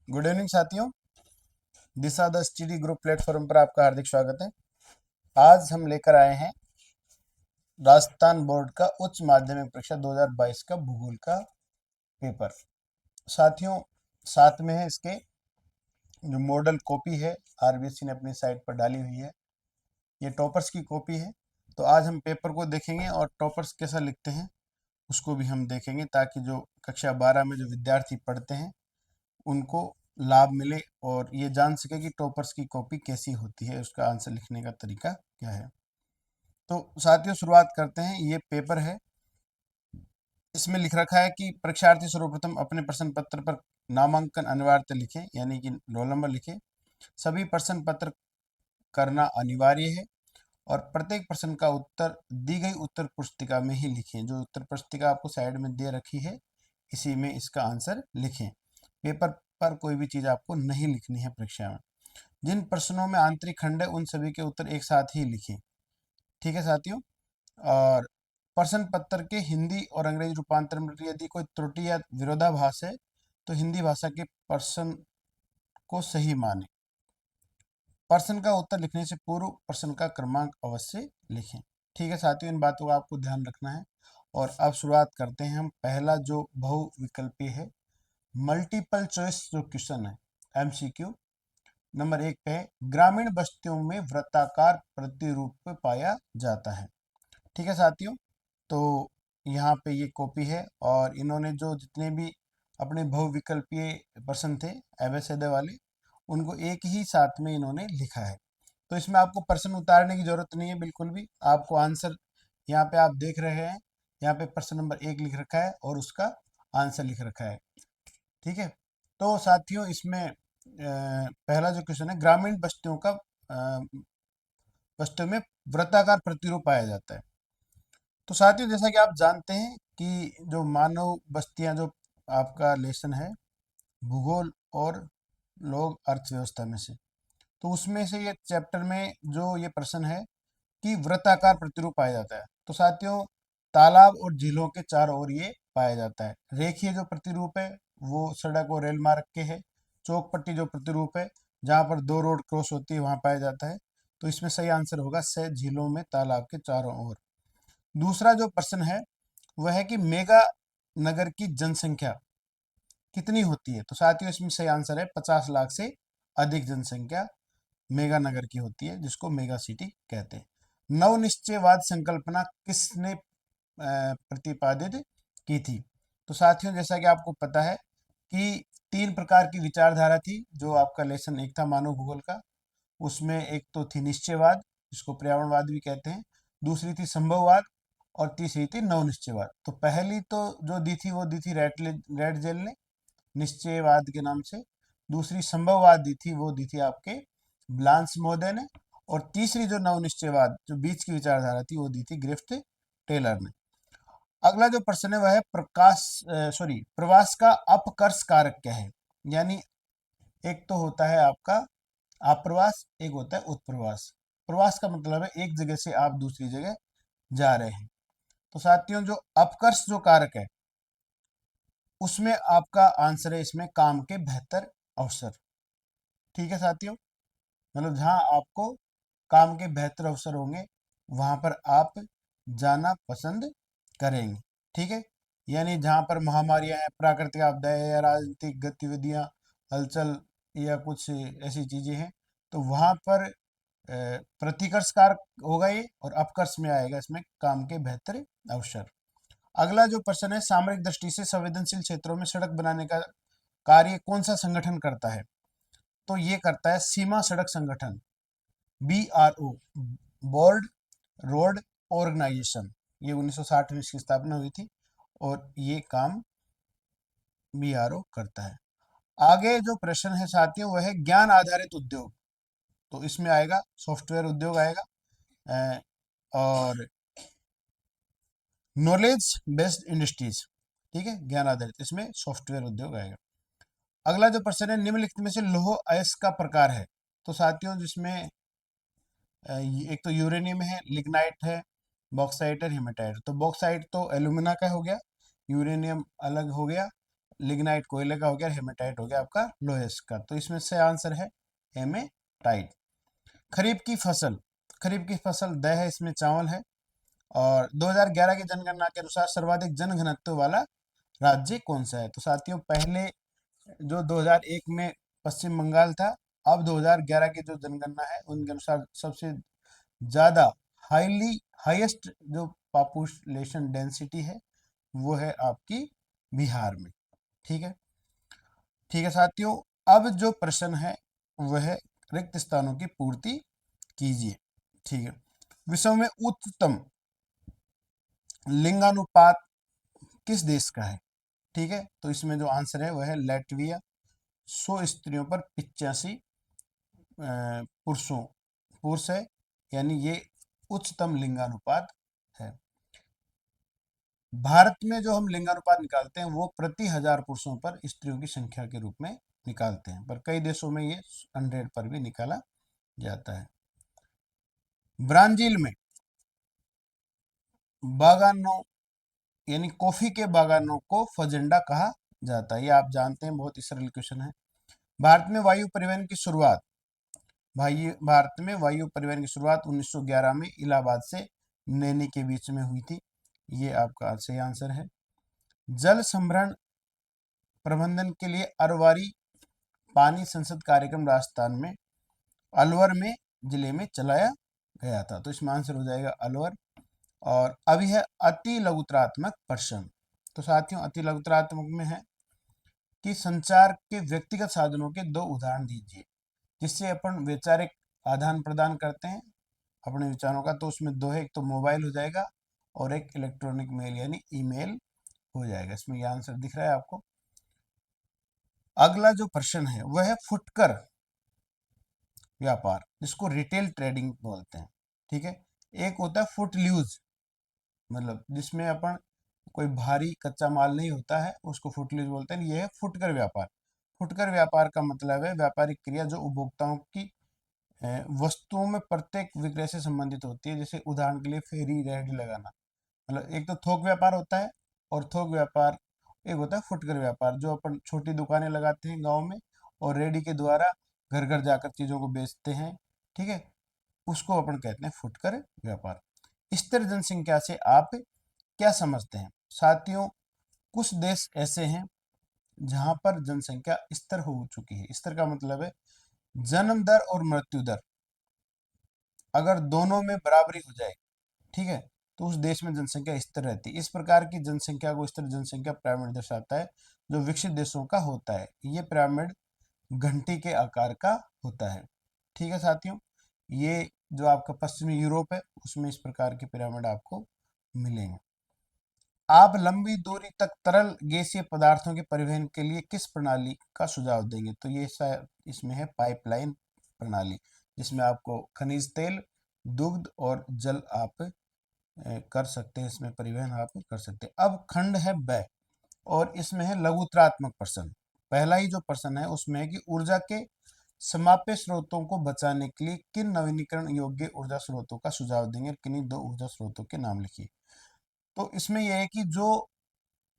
Good evening साथियों। Disha the study group platform पर आपका हार्दिक स्वागत है। आज हम लेकर आए हैं राजस्थान बोर्ड का उच्च माध्यमिक परीक्षा 2022 का भूगोल का पेपर। साथियों, साथ में है इसके जो मॉडल कॉपी है, आरबीएससी ने अपनी साइट पर डाली हुई है। ये टॉपर्स की कॉपी है। तो आज हम पेपर को देखेंगे और टॉपर्स कैसा लिखते हैं उसको भी हम देखेंगे, ताकि जो कक्षा 12 में जो विद्यार्थी पढ़ते हैं उनको लाभ मिले और ये जान सके कि टॉपर्स की कॉपी कैसी होती है, उसका आंसर लिखने का तरीका क्या है। तो साथियों, शुरुआत करते हैं। ये पेपर है, इसमें लिख रखा है कि परीक्षार्थी सर्वप्रथम अपने प्रश्न पत्र पर नामांकन अनिवार्य लिखें, यानी कि रोल नंबर लिखें। सभी प्रश्न पत्र करना अनिवार्य है और प्रत्येक प्रश्न का उत्तर दी गई उत्तर पुस्तिका में ही लिखें। जो उत्तर पुस्तिका आपको साइड में दे रखी है, इसी में इसका आंसर लिखें। पेपर पर कोई भी चीज आपको नहीं लिखनी है परीक्षा में। जिन प्रश्नों में आंतरिक खंड है उन सभी के उत्तर एक साथ ही लिखें। ठीक है साथियों। और प्रश्न पत्र के हिंदी और अंग्रेजी रूपांतरण में यदि कोई त्रुटि या विरोधाभास है तो हिंदी भाषा के प्रश्न को सही माने। प्रश्न का उत्तर लिखने से पूर्व प्रश्न का क्रमांक अवश्य लिखें। ठीक है साथियों, इन बातों का आपको ध्यान रखना है। और अब शुरुआत करते हैं हम। पहला जो बहुविकल्पीय है, मल्टीपल चॉइस जो क्वेश्चन है, एमसीक्यू। नंबर 1 पे है, ग्रामीण बस्तियों में वृत्ताकार प्रतिरूप पाया जाता है। ठीक है साथियों, तो यहाँ पे ये कॉपी है और इन्होंने जो जितने भी अपने बहुविकल्पीय प्रश्न थे एवैसेदे वाले, उनको एक ही साथ में इन्होंने लिखा है। तो इसमें आपको प्रश्न उतारने की जरूरत नहीं है बिल्कुल भी। आपको आंसर यहाँ पे आप देख रहे हैं, यहाँ पे प्रश्न नंबर 1 लिख रखा है और उसका आंसर लिख रखा है। ठीक है। तो साथियों, इसमें पहला जो क्वेश्चन है, ग्रामीण बस्तियों का बस्तियों में वृत्ताकार प्रतिरूप पाया जाता है। तो साथियों, जैसा कि आप जानते हैं कि जो मानव बस्तियां जो आपका लेसन है भूगोल और लोग अर्थव्यवस्था में से, तो उसमें से ये चैप्टर में जो ये प्रश्न है कि वृत्ताकार प्रतिरूप पाया जाता है। तो साथियों, तालाब और झीलों के चारों ओर ये पाया जाता है। रेखीय जो प्रतिरूप है वो सड़क और रेल मार्ग के है। चौक जो प्रतिरूप है, जहाँ पर दो रोड क्रॉस होती है, वहां पाया जाता है। तो इसमें सही आंसर होगा से झीलों में तालाब के चारों ओर। दूसरा जो प्रश्न है वह है कि मेगा नगर की जनसंख्या कितनी होती है। तो साथियों, इसमें सही आंसर है 50 लाख से अधिक जनसंख्या मेगा नगर की होती है, जिसको मेगा सिटी कहते हैं। नवनिश्चयवाद संकल्पना किसने प्रतिपादित की थी। तो साथियों, जैसा कि आपको पता है कि 3 प्रकार की विचारधारा थी जो आपका लेसन 1 था मानव भूगोल का। उसमें एक तो थी निश्चयवाद, जिसको पर्यावरणवाद भी कहते हैं। दूसरी थी संभववाद और तीसरी थी नवनिश्चयवाद। तो पहली तो जो दी थी वो दी थी रेड जेल ने निश्चयवाद के नाम से। दूसरी संभववाद दी थी वो दी थी आपके ब्लांस महोदय ने। और तीसरी जो नवनिश्चयवाद जो बीच की विचारधारा थी वो दी थी ग्रिफ्थ टेलर ने। अगला जो प्रश्न है वह है प्रवास का अपकर्ष कारक क्या है। यानी एक तो होता है आपका आप्रवास, एक होता है उत्प्रवास। प्रवास का मतलब है एक जगह से आप दूसरी जगह जा रहे हैं। तो साथियों, जो अपकर्ष जो कारक है उसमें आपका आंसर है इसमें काम के बेहतर अवसर। ठीक है साथियों, मतलब जहां आपको काम के बेहतर अवसर होंगे वहां पर आप जाना पसंद करेंगे। ठीक है। यानी जहां पर महामारियां हैं, प्राकृतिक आपदाएं या राजनीतिक गतिविधियां, हलचल या कुछ ऐसी चीजें हैं, तो वहां पर प्रतिकर्ष कारक होगा ये और अपकर्ष में आएगा इसमें काम के बेहतर अवसर। अगला जो प्रश्न है, सामरिक दृष्टि से संवेदनशील क्षेत्रों में सड़क बनाने का कार्य कौन सा संगठन करता है। तो ये करता है सीमा सड़क संगठन, BRO, बोर्ड रोड ऑर्गेनाइजेशन। ये 1960 में इसकी स्थापना हुई थी और ये काम BRO करता है। आगे जो प्रश्न है साथियों वह है ज्ञान आधारित उद्योग। तो इसमें आएगा सॉफ्टवेयर उद्योग आएगा और नॉलेज बेस्ड इंडस्ट्रीज। ठीक है, ज्ञान आधारित, इसमें सॉफ्टवेयर उद्योग आएगा। अगला जो प्रश्न है, निम्नलिखित में से लौह अयस्क का प्रकार है। तो साथियों, जिसमें एक तो यूरेनियम है, लिग्नाइट है, बॉक्साइट है, हेमाटाइट। तो बॉक्साइट तो एल्यूमिना का हो गया, यूरेनियम अलग हो गया लिग्नाइट कोयले का हो गया, हेमेटाइट हो गया आपका लोहेस का। तो इसमें से आंसर है हेमेटाइट। खरीफ की फसल, खरीफ की फसल दह है, इसमें चावल है। और 2011 की जनगणना के अनुसार सर्वाधिक जनघनत्व वाला राज्य कौन सा है? तो साथियों, पहले जो 2001 में पश्चिम बंगाल था, अब 2011 की जो जनगणना है उनके अनुसार सबसे ज्यादा हाईएस्ट जो पॉपुलेशन डेंसिटी है वो है आपकी बिहार में। ठीक है, ठीक है साथियों, अब जो प्रश्न है वह है रिक्त स्थानों की पूर्ति कीजिए। ठीक है, विश्व में उच्चतम लिंगानुपात किस देश का है? ठीक है, तो इसमें जो आंसर है वह है लैटविया। 100 स्त्रियों पर 85 पुरुष है, यानी ये उच्चतम लिंगानुपात है। भारत में जो हम लिंगानुपात निकालते हैं वो प्रति 1000 पुरुषों पर स्त्रियों की संख्या के रूप में निकालते हैं, पर कई देशों में ये 100 पर भी निकाला जाता है। ब्राजील में बागानों यानी कॉफी के बागानों को फजेंडा कहा जाता है, ये आप जानते हैं, बहुत ही सरल क्वेश्चन है। भारत में वायु परिवहन की शुरुआत, भारत में वायु परिवहन की शुरुआत 1911 में इलाहाबाद से नैनी के बीच में हुई थी, ये आपका सही आंसर है। जल संभरण प्रबंधन के लिए अरवारी पानी संसद कार्यक्रम राजस्थान में अलवर में जिले में चलाया गया था, तो इसमें आंसर हो जाएगा अलवर। और अभी है अति लघुतरात्मक प्रश्न। तो साथियों, अति लघुतरात्मक में है कि संचार के व्यक्तिगत साधनों के दो उदाहरण दीजिए जिससे अपन वैचारिक आदान प्रदान करते हैं अपने विचारों का। तो उसमें दो है, एक तो मोबाइल हो जाएगा और एक इलेक्ट्रॉनिक मेल यानी ईमेल हो जाएगा। इसमें यह आंसर दिख रहा है आपको। अगला जो प्रश्न है वह है फुटकर व्यापार, जिसको रिटेल ट्रेडिंग बोलते हैं। ठीक है, एक होता है फुटल्यूज, मतलब जिसमें अपन कोई भारी कच्चा माल नहीं होता है उसको फुटल्यूज बोलते हैं। ये है फुटकर व्यापार। फुटकर व्यापार का मतलब है व्यापारिक क्रिया जो उपभोक्ताओं की वस्तुओं में प्रत्येक विक्रय से संबंधित होती है। जैसे उदाहरण के लिए फेरी रेहड़ी लगाना, मतलब एक तो थोक व्यापार होता है और थोक व्यापार एक होता है फुटकर व्यापार, जो अपन छोटी दुकानें लगाते हैं गांव में और रेडी के द्वारा घर घर जाकर चीजों को बेचते हैं। ठीक है, उसको अपन कहते हैं फुटकर व्यापार। स्थिर जनसंख्या से आप क्या समझते हैं? साथियों, कुछ देश ऐसे हैं जहां पर जनसंख्या स्थिर हो चुकी है। स्थिर का मतलब है जन्म दर और मृत्यु दर अगर दोनों में बराबरी हो जाए, ठीक है, तो उस देश में जनसंख्या स्थिर रहती है। इस प्रकार की जनसंख्या को स्थिर जनसंख्या पिरामिड दर्शाता है जो विकसित देशों का होता है। ये पिरामिड घंटी के आकार का होता है। ठीक है साथियों, ये जो आपका पश्चिमी यूरोप है उसमें इस प्रकार के पिरामिड आपको मिलेंगे। आप लंबी दूरी तक तरल गैसीय पदार्थों के परिवहन के लिए किस प्रणाली का सुझाव देंगे? तो ये इसमें है पाइपलाइन प्रणाली, जिसमें आपको खनिज तेल, दुग्ध और जल आप कर सकते हैं, इसमें परिवहन आप कर सकते हैं। अब खंड है ब और इसमें है लघुतरात्मक प्रश्न। पहला ही जो प्रश्न है उसमें है कि ऊर्जा के समाप्य स्रोतों को बचाने के लिए किन नवीनीकरण योग्य ऊर्जा स्रोतों का सुझाव देंगे? किन्हीं दो ऊर्जा स्रोतों के नाम लिखिए। तो इसमें यह है कि जो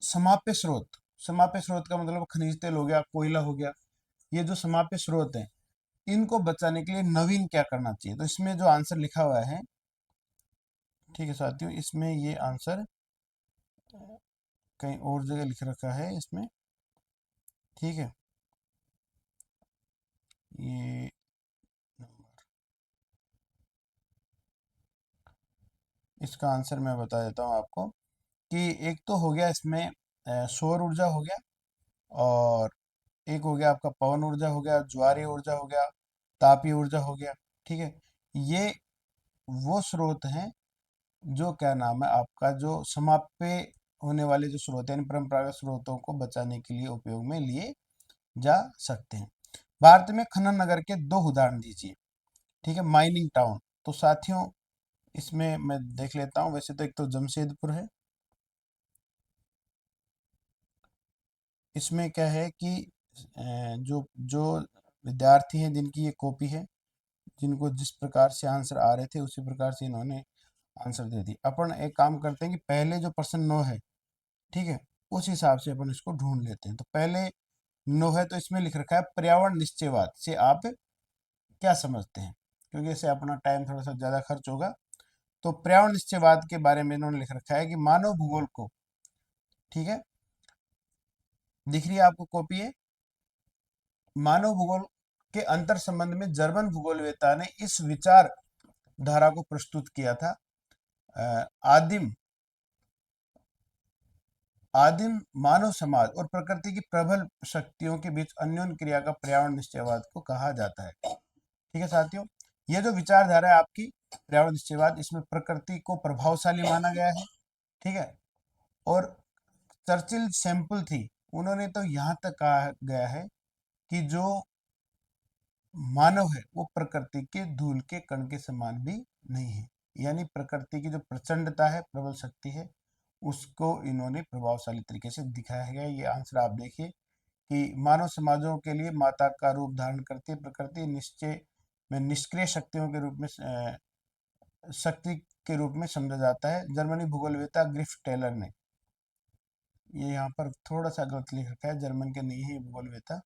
समाप्य स्रोत का मतलब खनिज तेल हो गया, कोयला हो गया, ये जो समाप्य स्रोत हैं इनको बचाने के लिए नवीन क्या करना चाहिए? तो इसमें जो आंसर लिखा हुआ है, ठीक है साथियों, इसमें ये आंसर कहीं और जगह लिख रखा है इसमें। ठीक है, ये इसका आंसर मैं बता देता हूँ आपको कि एक तो हो गया इसमें सौर ऊर्जा हो गया, और एक हो गया आपका पवन ऊर्जा हो गया, ज्वारीय ऊर्जा हो गया, तापीय ऊर्जा हो गया। ठीक है, ये वो स्रोत हैं जो क्या नाम है आपका जो समाप्य होने वाले जो स्रोत हैं, इन परंपरागत स्रोतों को बचाने के लिए उपयोग में लिए जा सकते हैं। भारत में खनन नगर के दो उदाहरण दीजिए। ठीक है, माइनिंग टाउन। तो साथियों, इसमें मैं देख लेता हूँ। वैसे तो एक तो जमशेदपुर है, इसमें क्या है कि जो जो विद्यार्थी हैं जिनकी ये कॉपी है, जिनको जिस प्रकार से आंसर आ रहे थे उसी प्रकार से इन्होंने आंसर दे दी। अपन एक काम करते हैं कि पहले जो प्रश्न 9 है, ठीक है, उस हिसाब से अपन इसको ढूंढ लेते हैं। तो पहले नो है, तो इसमें लिख रखा है पर्यावरण निश्चयवाद से आप क्या समझते हैं, क्योंकि इससे अपना टाइम थोड़ा सा ज्यादा खर्च होगा। तो पर्यावरण निश्चयवाद के बारे में इन्होंने लिख रखा है कि मानव भूगोल को, ठीक है, दिख रही है आपको कॉपी है, मानव भूगोल के अंतर संबंध में जर्मन भूगोलवेता ने इस विचार धारा को प्रस्तुत किया था। आदिम आदिम मानव समाज और प्रकृति की प्रबल शक्तियों के बीच अन्योन्य क्रिया का पर्यावरण निश्चयवाद को कहा जाता है। ठीक है साथियों, ये जो विचारधारा है आपकी पर्यावरण निश्चयवाद, इसमें प्रकृति को प्रभावशाली माना गया है। ठीक है, और चर्चिल सैंपल थी, उन्होंने तो यहाँ तक कहा गया है कि जो मानव है वो प्रकृति के धूल के कण के समान भी नहीं है। यानी प्रकृति की जो प्रचंडता है, प्रबल शक्ति है, उसको इन्होंने प्रभावशाली तरीके से दिखाया है। ये आंसर आप देखिए कि मानव समाजों के लिए माता का रूप धारण करती है प्रकृति, निश्चय में निष्क्रिय शक्तियों के रूप में शक्ति के रूप में समझा जाता है। जर्मनी भूगोलवेता ग्रिफ टेलर ने, ये यहाँ पर थोड़ा सा गलत लिख रखा है, जर्मन के नहीं है भूगोलवेता,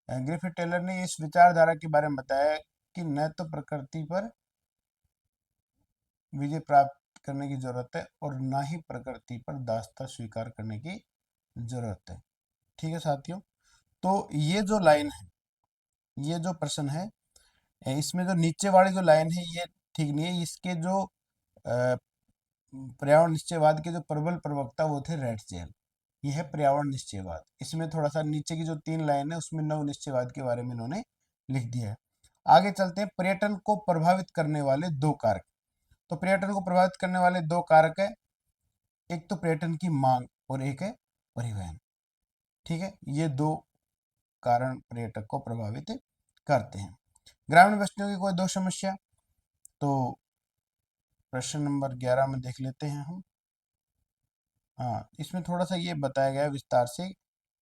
ग्रिफिथ टेलर ने इस विचारधारा के बारे में बताया कि न तो प्रकृति पर विजय प्राप्त करने की जरूरत है और ना ही प्रकृति पर दासता स्वीकार करने की जरूरत है। ठीक है साथियों, तो ये जो लाइन है, ये जो प्रश्न है, इसमें जो नीचे वाली जो लाइन है ये ठीक नहीं है। इसके जो पर्यावरण निश्चयवाद के जो प्रबल प्रवक्ता वो थे रेटजेल। ये है पर्यावरण निश्चयवाद। इसमें थोड़ा सा नीचे की जो 3 लाइन है उसमें नव निश्चयवाद के बारे में इन्होंने लिख दिया है। आगे चलते हैं, पर्यटन को प्रभावित करने वाले 2 कारक। तो पर्यटन को प्रभावित करने वाले 2 कारक है, एक तो पर्यटन की मांग और एक है परिवहन। ठीक है, ये 2 कारण पर्यटक को प्रभावित करते हैं। ग्रामीण बस्तियों की कोई 2 समस्या, तो प्रश्न नंबर 11 में देख लेते हैं हम। हाँ, इसमें थोड़ा सा ये बताया गया है विस्तार से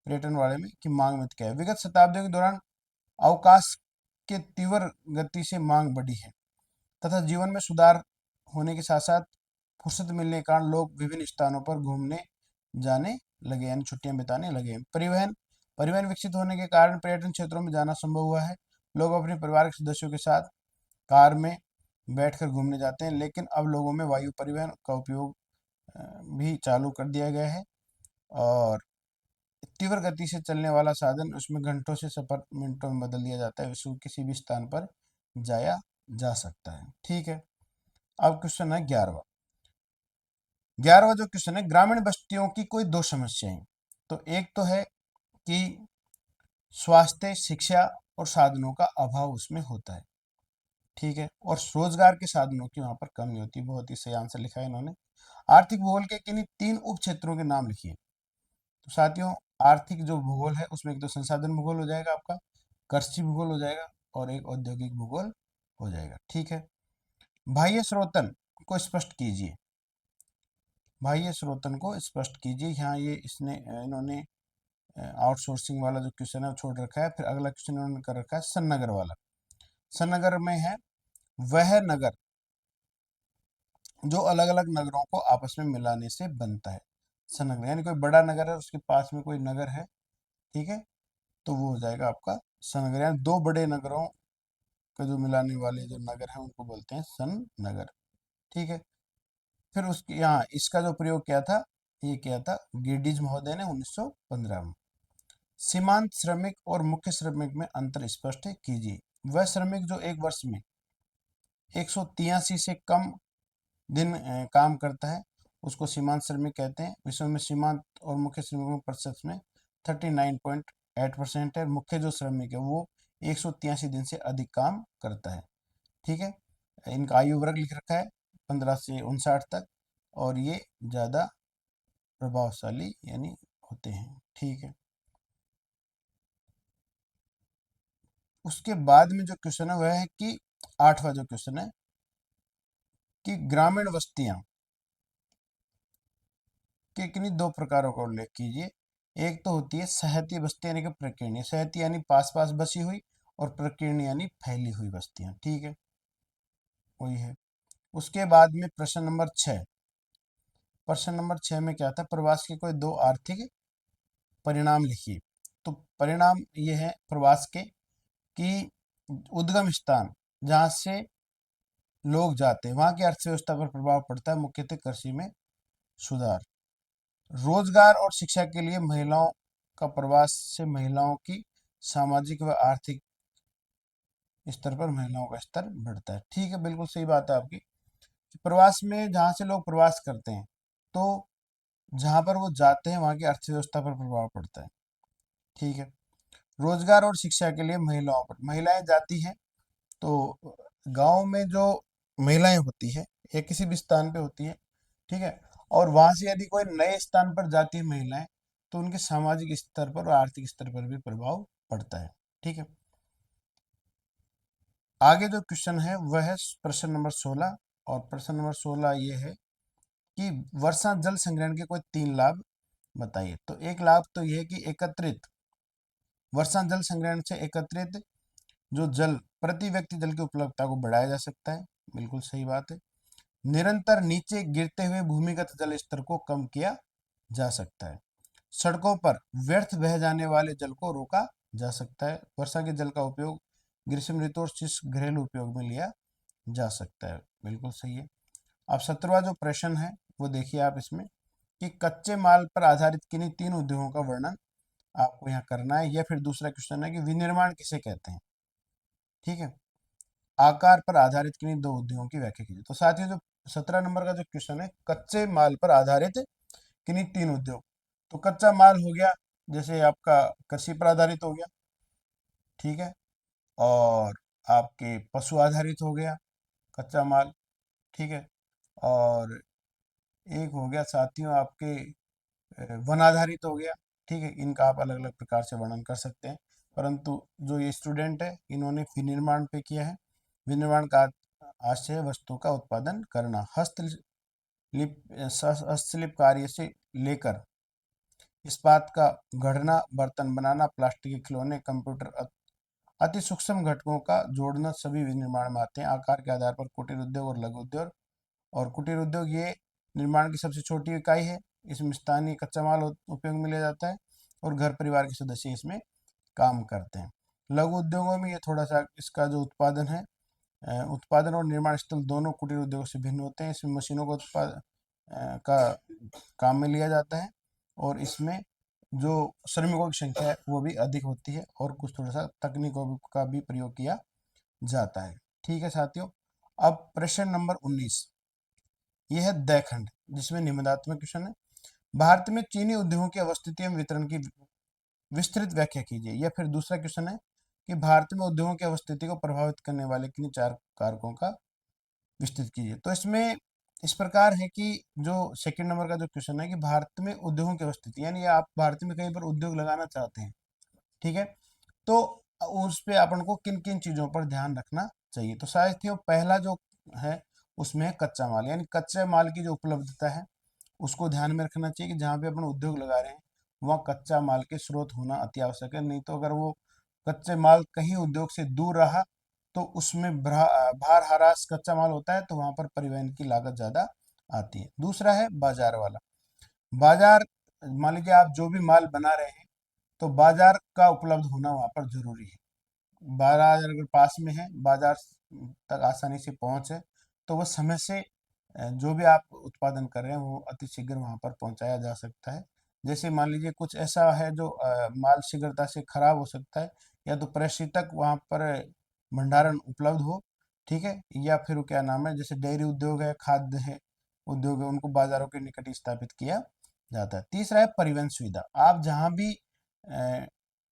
पर्यटन वाले में कि मांग में क्या है। विगत शताब्दियों के दौरान अवकाश के तीव्र गति से मांग बढ़ी है तथा जीवन में सुधार होने के साथ साथ फुर्सत मिलने के कारण लोग विभिन्न स्थानों पर घूमने जाने लगे, यानी छुट्टियां बिताने लगे। परिवहन परिवहन विकसित होने के कारण पर्यटन क्षेत्रों में जाना संभव हुआ है। लोग अपने परिवार के सदस्यों के साथ कार में बैठकर घूमने जाते हैं, लेकिन अब लोगों में वायु परिवहन का उपयोग भी चालू कर दिया गया है। और तीव्र गति से चलने वाला साधन, उसमें घंटों से सफर मिनटों में बदल दिया जाता है, उसको किसी भी स्थान पर जाया जा सकता है। ठीक है, अब क्वेश्चन है 11वां। 11वां जो क्वेश्चन है, ग्रामीण बस्तियों की कोई 2 समस्याएं। तो एक तो है कि स्वास्थ्य, शिक्षा और साधनों का अभाव उसमें होता है। ठीक है, और रोजगार के साधनों की वहां पर कमी होती है। बहुत ही सही आंसर लिखा है इन्होंने। आर्थिक भूगोल के किन्हीं 3 उप क्षेत्रों के नाम लिखिए। तो साथियों, आर्थिक जो भूगोल है उसमें एक तो संसाधन भूगोल हो जाएगा आपका, कृषि भूगोल हो जाएगा और एक औद्योगिक भूगोल हो जाएगा। ठीक है, बाह्य स्रोतन को स्पष्ट कीजिए। बाह्य स्रोतन को स्पष्ट कीजिए। यहाँ ये इसने इन्होंने आउटसोर्सिंग वाला जो क्वेश्चन है वो छोड़ रखा है। फिर अगला क्वेश्चन इन्होंने कर रखा है सन्नगर वाला। सन्नगर में है वह नगर जो अलग अलग नगरों को आपस में मिलाने से बनता है। सन्नगर यानी कोई बड़ा नगर है, उसके पास में कोई नगर है, ठीक है, तो वो हो जाएगा आपका सन्नगर। यानी 2 बड़े नगरों को जो मिलाने वाले जो नगर है उनको बोलते हैं सन नगर। ठीक है, फिर उसके यहाँ इसका जो प्रयोग किया था, ये किया था गिडिज महोदय ने 1915 में। सीमांत श्रमिक और मुख्य श्रमिक में अंतर स्पष्ट कीजिए। वह श्रमिक जो एक वर्ष में 183 से कम दिन काम करता है उसको सीमांत श्रमिक कहते हैं। विश्व में सीमांत और मुख्य श्रमिकों प्रतिशत में 39.8% है। मुख्य जो श्रमिक है वो 183 दिन से अधिक काम करता है। ठीक है, इनका आयु वर्ग लिख रखा है 15 से 59 तक, और ये ज़्यादा प्रभावशाली यानी होते हैं। ठीक है, उसके बाद में जो क्वेश्चन है वह है कि 8वां जो क्वेश्चन है कि ग्रामीण बस्तियां के किन्हीं 2 प्रकारों का उल्लेख कीजिए। एक तो होती है सहती बस्ती यानी कि प्रकीर्णीय। सहती यानी पास पास बसी हुई और प्रकीर्णीय यानी फैली हुई बस्तियां। ठीक है, वही है। उसके बाद में प्रश्न नंबर 6, प्रश्न नंबर 6 में क्या था, प्रवास के कोई दो आर्थिक परिणाम लिखिए। तो परिणाम ये है प्रवास के कि उद्गम स्थान जहाँ से लोग जाते हैं वहाँ की अर्थव्यवस्था पर प्रभाव पड़ता है, मुख्यतः कृषि में सुधार। रोजगार और शिक्षा के लिए महिलाओं का प्रवास से महिलाओं की सामाजिक व आर्थिक स्तर पर महिलाओं का स्तर बढ़ता है। ठीक है, बिल्कुल सही बात है आपकी। प्रवास में जहाँ से लोग प्रवास करते हैं तो जहाँ पर वो जाते हैं वहाँ की अर्थव्यवस्था पर प्रभाव पड़ता है। ठीक है, रोजगार और शिक्षा के लिए महिलाओं पर, महिलाएं जाती हैं तो गांव में जो महिलाएं होती है या किसी भी स्थान पे होती है, ठीक है, और वहां से यदि कोई नए स्थान पर जाती है महिलाएं तो उनके सामाजिक स्तर पर और आर्थिक स्तर पर भी प्रभाव पड़ता है। ठीक है, आगे जो क्वेश्चन है वह है प्रश्न नंबर 16। और प्रश्न नंबर 16 ये है कि वर्षा जल संग्रहण के कोई 3 लाभ बताइए। तो एक लाभ तो यह है कि एकत्रित वर्षा जल संग्रहण से एकत्रित जो जल प्रति व्यक्ति जल की उपलब्धता को बढ़ाया जा सकता है। बिल्कुल सही बात है। निरंतर नीचे गिरते हुए भूमिगत जल स्तर को कम किया जा सकता है। सड़कों पर व्यर्थ बह जाने वाले जल को रोका जा सकता है। वर्षा के जल का उपयोग ग्रीष्म ऋतु और शुष्क घरेलू उपयोग में लिया जा सकता है। बिल्कुल सही है। अब 17वां जो प्रश्न है वो देखिए आप इसमें कि कच्चे माल पर आधारित किन्हीं 3 उद्योगों का वर्णन आपको यहाँ करना है, या फिर दूसरा क्वेश्चन है कि विनिर्माण किसे कहते हैं। ठीक है, आकार पर आधारित किन्हीं 2 उद्योगों की व्याख्या कीजिए। तो साथियों जो 17 नंबर का जो क्वेश्चन है, कच्चे माल पर आधारित किन्हीं 3 उद्योग। तो कच्चा माल हो गया जैसे आपका कृषि पर आधारित हो गया, ठीक है, और आपके पशु आधारित हो गया कच्चा माल, ठीक है, और एक हो गया साथियों आपके वन आधारित हो गया। ठीक है, इनका आप अलग अलग प्रकार से वर्णन कर सकते हैं, परंतु जो ये स्टूडेंट है इन्होंने विनिर्माण पे किया है। विनिर्माण का आशय वस्तु का उत्पादन करना, हस्तशिल्प कार्य से लेकर इस्पात का गढ़ना, बर्तन बनाना, प्लास्टिक के खिलौने, कंप्यूटर, अति सूक्ष्म घटकों का जोड़ना सभी विनिर्माण में आते हैं। आकार के आधार पर कुटीर उद्योग और लघु उद्योग, और कुटीर उद्योग ये निर्माण की सबसे छोटी इकाई है। इसमें स्थानीय कच्चा माल उपयोग में लिया जाता है और घर परिवार के सदस्य इसमें काम करते हैं। लघु उद्योगों में ये थोड़ा सा इसका जो उत्पादन है, उत्पादन और निर्माण स्थल दोनों कुटीर उद्योग से भिन्न होते हैं। इसमें मशीनों का का काम में लिया जाता है और इसमें जो श्रमिकों की संख्या है वो भी अधिक होती है और कुछ थोड़ा सा तकनीकों का भी प्रयोग किया जाता है। ठीक है साथियों, अब प्रश्न नंबर 19 यह है दयखंड, जिसमें निबंधात्मक क्वेश्चन है। भारत में चीनी उद्योगों की अवस्थिति एवं वितरण की विस्तृत व्याख्या कीजिए। या फिर दूसरा क्वेश्चन है कि भारत में उद्योगों की अवस्थिति को प्रभावित करने वाले किन 4 कारकों का विस्तृत कीजिए। तो इसमें इस प्रकार है कि जो सेकंड नंबर का जो क्वेश्चन है कि भारत में उद्योगों की अवस्थिति, यानी आप भारत में कहीं पर उद्योग लगाना चाहते हैं, ठीक है, तो उस पे अपन को किन किन चीजों पर ध्यान रखना चाहिए। तो साथियों पहला जो है उसमें है कच्चा माल, यानी कच्चे माल की जो उपलब्धता है उसको ध्यान में रखना चाहिए कि जहाँ पे अपन उद्योग लगा रहे हैं वहाँ कच्चा माल के स्रोत होना अति आवश्यक है। नहीं तो अगर वो कच्चे माल कहीं उद्योग से दूर रहा तो उसमें भार हरास कच्चा माल होता है तो वहां पर परिवहन की लागत ज्यादा आती है। दूसरा है बाजार वाला, बाजार, मान लीजिए आप जो भी माल बना रहे हैं तो बाजार का उपलब्ध होना वहां पर जरूरी है। बाजार अगर पास में है, बाजार तक आसानी से पहुंच है, तो वो समय से जो भी आप उत्पादन कर रहे हैं वो अति शीघ्र वहां पर पहुंचाया जा सकता है। जैसे मान लीजिए कुछ ऐसा है जो माल शीघ्रता से खराब हो सकता है, या तो परिस्थितक वहां पर भंडारण उपलब्ध हो, ठीक है, या फिर वो क्या नाम है, जैसे डेयरी उद्योग है, खाद्य है उद्योग है, उनको बाजारों के निकट ही स्थापित किया जाता है। तीसरा है परिवहन सुविधा, आप जहाँ भी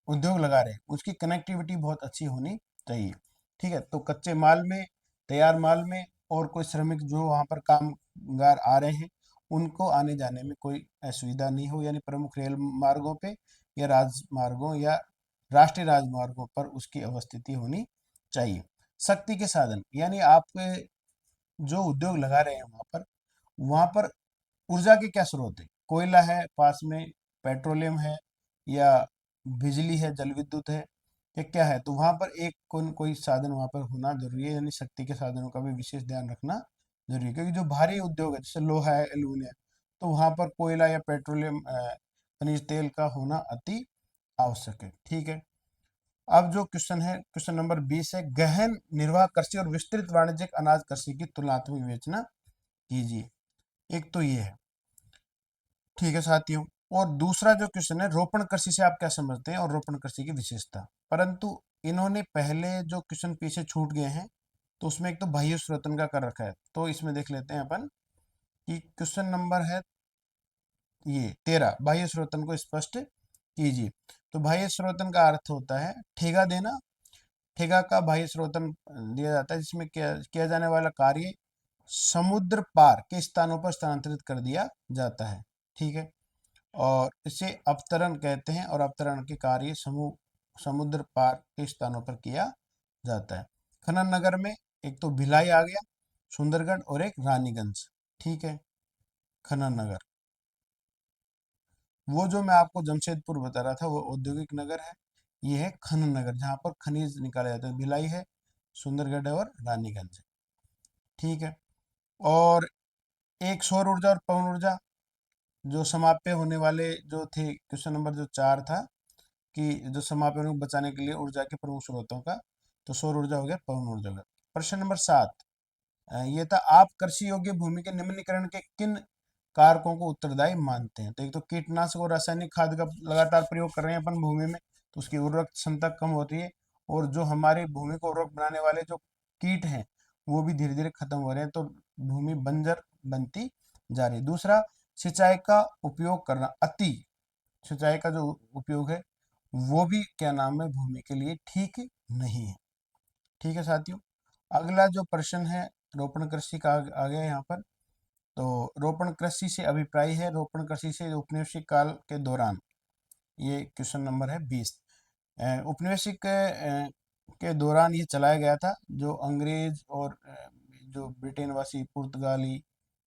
उद्योग लगा रहे हैं उसकी कनेक्टिविटी बहुत अच्छी होनी चाहिए। ठीक है, तो कच्चे माल में, तैयार माल में, और कोई श्रमिक जो वहाँ पर कामगार आ रहे हैं उनको आने जाने में कोई असुविधा नहीं हो, यानी प्रमुख रेल मार्गों पे या राजमार्गों या राष्ट्रीय राजमार्गों पर उसकी अवस्थिति होनी चाहिए। शक्ति के साधन, यानी आपके जो उद्योग लगा रहे हैं वहाँ पर ऊर्जा के क्या स्रोत है, कोयला है पास में, पेट्रोलियम है, या बिजली है, जल विद्युत है, या क्या है, तो वहां पर एक कोई साधन वहां पर होना जरूरी है, यानी शक्ति के साधनों का भी विशेष ध्यान रखना जरूरी है। क्योंकि जो भारी उद्योग है जैसे लोहा है, एल्यूमिनियम, तो वहां पर कोयला या पेट्रोलियम खनिज तेल का होना अति आवश्यक है। ठीक है। अब जो क्वेश्चन है, क्वेश्चन नंबर 20 है, गहन निर्वाह कृषि और विस्तृत वाणिज्यिक अनाज कृषि की तुलनात्मक विवेचना कीजिए। एक तो ये है। ठीक है साथियों। और दूसरा जो क्वेश्चन है, रोपण कृषि से आप क्या समझते हैं और रोपण कृषि की विशेषता। परंतु इन्होंने पहले जो क्वेश्चन पीछे छूट गए हैं, तो उसमें एक तो बाह्य स्रोतन का कर रखा है, तो इसमें देख लेते हैं अपन कि क्वेश्चन नंबर है ये 13, बाह्य स्रोतन को स्पष्ट कीजिए। तो बाह्य स्रोतन का अर्थ होता है ठेगा देना। ठेगा का बाह्य स्रोतन दिया जाता है जिसमें किया जाने वाला कार्य समुद्र पार के स्थानों पर स्थानांतरित कर दिया जाता है। ठीक है। और इसे अवतरण कहते हैं, और अवतरण के कार्य समुद्र पार के स्थानों पर किया जाता है। खनन नगर में एक तो भिलाई आ गया, सुंदरगढ़, और एक रानीगंज। ठीक है। खनन नगर, वो जो मैं आपको जमशेदपुर बता रहा था वो औद्योगिक नगर है। ये है खनन नगर, जहाँ पर खनिज निकाले जाते हैं। भिलाई है, सुंदरगढ़ है, और रानीगंज है। ठीक है। और एक सौर ऊर्जा और पवन ऊर्जा जो समाप्य होने वाले जो थे, क्वेश्चन नंबर जो 4 था कि जो समाप्य को बचाने के लिए ऊर्जा के प्रमुख स्रोतों का, तो सौर ऊर्जा हो गया, पवन ऊर्जा हो गया। प्रश्न नंबर 7 ये था, आप कृषि योग्य भूमि के निम्नलिखित के किन कारकों को उत्तरदायी मानते हैं। तो एक तो कीटनाशक और रासायनिक खाद का लगातार प्रयोग कर रहे हैं अपन भूमि में, तो उसकी उर्वरक क्षमता कम होती है, और जो हमारी भूमि को उर्वरक बनाने वाले जो कीट हैं वो भी धीरे धीरे खत्म हो रहे हैं, तो भूमि बंजर बनती जा रही है। दूसरा, सिंचाई का उपयोग करना, अति सिंचाई का जो उपयोग है वो भी क्या नाम है, भूमि के लिए ठीक नहीं है। ठीक है साथियों। अगला जो प्रश्न है, रोपण कृषि का आ गया यहाँ पर। तो रोपण कृषि से अभिप्राय है, रोपण कृषि से औपनिवेशिक काल के दौरान, ये क्वेश्चन नंबर है 20। औपनिवेशिक के दौरान ये चलाया गया था, जो अंग्रेज और जो ब्रिटेनवासी, पुर्तगाली,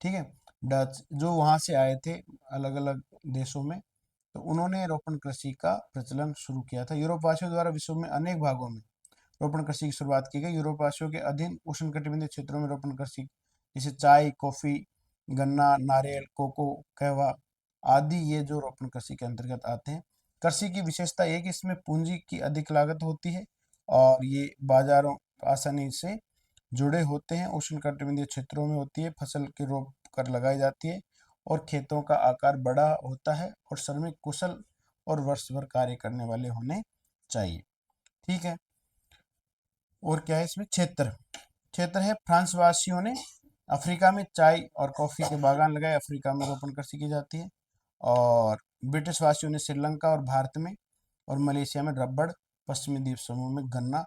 ठीक है, डच, जो वहाँ से आए थे अलग अलग देशों में, तो उन्होंने रोपण कृषि का प्रचलन शुरू किया था। यूरोपवासियों द्वारा विश्व में अनेक भागों में रोपण कृषि की शुरुआत की गई। यूरोपवासियों के अधीन उष्णकटिबंधीय क्षेत्रों में रोपण कृषि, जैसे चाय, कॉफी, गन्ना, नारियल, कोको, कहवा आदि, ये जो रोपण कृषि के अंतर्गत आते हैं। कृषि की विशेषता ये है कि इसमें पूंजी की अधिक लागत होती है, और ये बाजारों आसानी से जुड़े होते हैं। उष्णकटिबंधीय क्षेत्रों में होती है, फसल की रोप कर लगाई जाती है, और खेतों का आकार बड़ा होता है, और श्रमिक कुशल और वर्ष भर कार्य करने वाले होने चाहिए। ठीक है। और क्या है इसमें, क्षेत्र, क्षेत्र है, फ्रांस वासियों ने अफ्रीका में चाय और कॉफी के बागान लगाए, अफ्रीका में रोपण कृषि की जाती है। और ब्रिटिश वासियों ने श्रीलंका और भारत में, और मलेशिया में रबड़, पश्चिमी द्वीप समूह में गन्ना,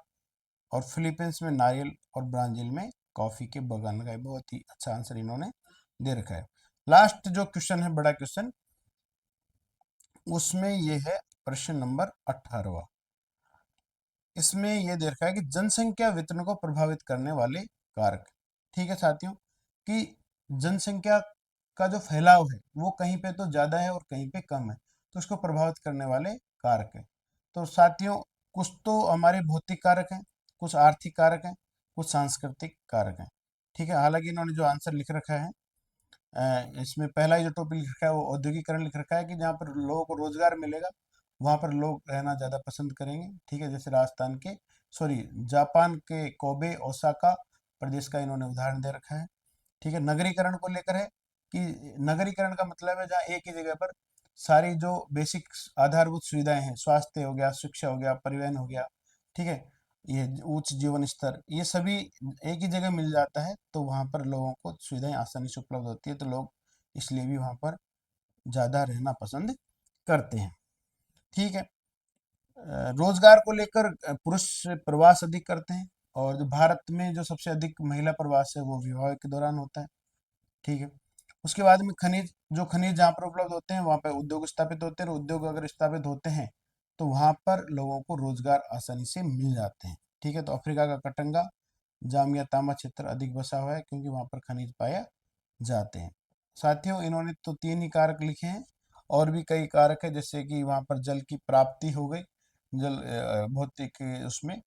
और फिलीपींस में नारियल, और ब्राजील में कॉफी के बागान लगाए। बहुत ही अच्छा आंसर इन्होंने दे रखा है। लास्ट जो क्वेश्चन है, बड़ा क्वेश्चन, उसमें ये है प्रश्न नंबर 18। इसमें यह दे रखा है कि जनसंख्या वितरण को प्रभावित करने वाले कारक। ठीक है साथियों, कि जनसंख्या का जो फैलाव है वो कहीं पे तो ज्यादा है और कहीं पे कम है, तो उसको प्रभावित करने वाले कारक है। तो साथियों, कुछ तो हमारे भौतिक कारक हैं, कुछ आर्थिक कारक हैं, कुछ सांस्कृतिक कारक हैं। ठीक है। हालांकि इन्होंने जो आंसर लिख रखा है, इसमें पहला ही जो टॉपिक लिख रखा है वो औद्योगिकरण लिख रखा है, कि जहाँ पर लोगों को रोजगार मिलेगा वहां पर लोग रहना ज्यादा पसंद करेंगे। ठीक है। जैसे राजस्थान के, सॉरी, जापान के कोबे, ओसाका प्रदेश का इन्होंने उदाहरण दे रखा है। ठीक है। नगरीकरण को लेकर है, कि नगरीकरण का मतलब है जहाँ एक ही जगह पर सारी जो बेसिक आधारभूत सुविधाएं हैं, स्वास्थ्य हो गया, शिक्षा हो गया, परिवहन हो गया, ठीक है, ये उच्च जीवन स्तर, ये सभी एक ही जगह मिल जाता है, तो वहां पर लोगों को सुविधाएं आसानी से उपलब्ध होती है, तो लोग इसलिए भी वहां पर ज्यादा रहना पसंद करते हैं। ठीक है। रोजगार को लेकर पुरुष प्रवास अधिक करते हैं, और जो भारत में जो सबसे अधिक महिला प्रवास है वो विवाह के दौरान होता है। ठीक है। उसके बाद में खनिज, जो खनिज जहाँ पर उपलब्ध होते हैं वहाँ पर उद्योग स्थापित होते हैं, और उद्योग अगर स्थापित होते हैं तो वहाँ पर लोगों को रोजगार आसानी से मिल जाते हैं। ठीक है। तो अफ्रीका का कटंगा, जामिया तांबा क्षेत्र अधिक बसा हुआ है, क्योंकि वहाँ पर खनिज पाया जाते हैं। साथियों, इन्होंने तो 3 ही कारक लिखे हैं, और भी कई कारक है, जैसे कि वहाँ पर जल की प्राप्ति हो गई, जल भौतिक उसमें,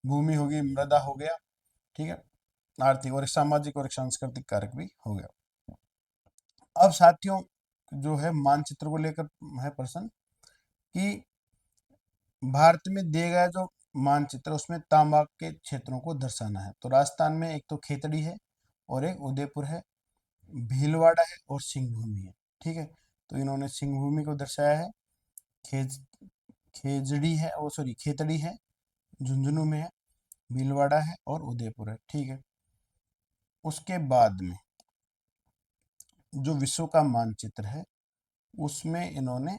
भूमि होगी, मृदा हो गया, ठीक है, आर्थिक और एक सामाजिक और एक सांस्कृतिक कारक भी हो गया। अब साथियों, जो है मानचित्र को लेकर है प्रश्न कि भारत में दिए गए जो मानचित्र उसमें तांबा के क्षेत्रों को दर्शाना है। तो राजस्थान में एक तो खेतड़ी है और एक उदयपुर है, भीलवाड़ा है और सिंहभूमि है। ठीक है, तो इन्होंने सिंहभूमि को दर्शाया है। खेज खेजड़ी है, ओ सॉरी खेतड़ी है, झुंझुनू में है, भीलवाड़ा है और उदयपुर है। ठीक है, उसके बाद में जो विश्व का मानचित्र है उसमें इन्होंने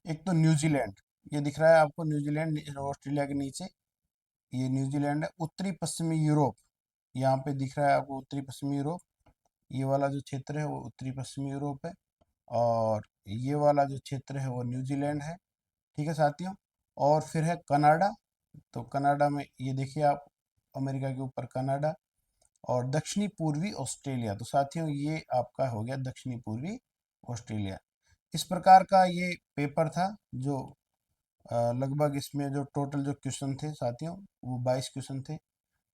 एक तो न्यूजीलैंड, ये दिख रहा है आपको न्यूजीलैंड ऑस्ट्रेलिया के नीचे, ये न्यूजीलैंड है। उत्तरी पश्चिमी यूरोप, यहाँ पे दिख रहा है आपको उत्तरी पश्चिमी यूरोप, ये वाला जो क्षेत्र है वो उत्तरी पश्चिमी यूरोप है और ये वाला जो क्षेत्र है वो न्यूजीलैंड है। ठीक है साथियों, और फिर है कनाडा। तो कनाडा में ये देखिए आप, अमेरिका के ऊपर कनाडा, और दक्षिणी पूर्वी ऑस्ट्रेलिया। तो साथियों ये आपका हो गया दक्षिणी पूर्वी ऑस्ट्रेलिया। इस प्रकार का ये पेपर था जो लगभग इसमें जो टोटल जो क्वेश्चन थे साथियों वो 22 क्वेश्चन थे।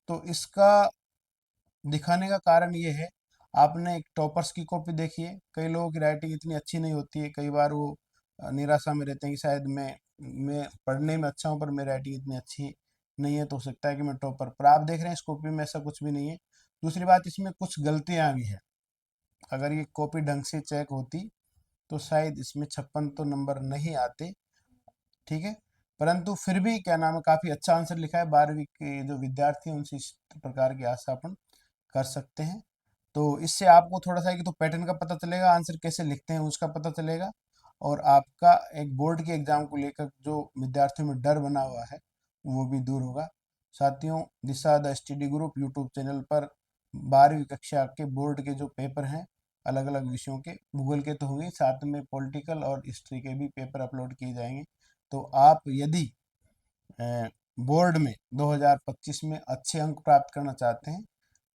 तो इसका दिखाने का कारण ये है, आपने एक टॉपर्स की कॉपी देखी है, कई लोगों की राइटिंग इतनी अच्छी नहीं होती है, कई बार वो निराशा में रहते हैं कि शायद मैं पढ़ने में अच्छा हूँ पर मेरी राइटिंग इतनी अच्छी नहीं है, तो हो सकता है कि मैं टॉपर, पर आप देख रहे हैं इस कॉपी में ऐसा कुछ भी नहीं है। दूसरी बात, इसमें कुछ गलतियाँ भी है, अगर ये कॉपी ढंग से चेक होती तो शायद इसमें 56 तो नंबर नहीं आते। ठीक है, परंतु फिर भी क्या नाम है, काफी अच्छा आंसर लिखा है। 12वीं के जो विद्यार्थी हैं उनसे इस प्रकार की आशा अपन कर सकते हैं। तो इससे आपको थोड़ा सा एक तो पैटर्न का पता चलेगा, आंसर कैसे लिखते हैं उसका पता चलेगा, और आपका एक बोर्ड के एग्जाम को लेकर जो विद्यार्थियों में डर बना हुआ है वो भी दूर होगा। साथियों, Disha the study group YouTube channel पर 12वीं कक्षा के बोर्ड के जो पेपर हैं अलग अलग विषयों के, भूगोल के तो होंगे, साथ में पॉलिटिकल और हिस्ट्री के भी पेपर अपलोड किए जाएंगे। तो आप यदि बोर्ड में 2025 में अच्छे अंक प्राप्त करना चाहते हैं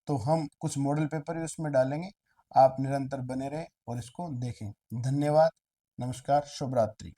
तो हम कुछ मॉडल पेपर भी उसमें डालेंगे। आप निरंतर बने रहें और इसको देखें। धन्यवाद, नमस्कार, शुभ रात्रि।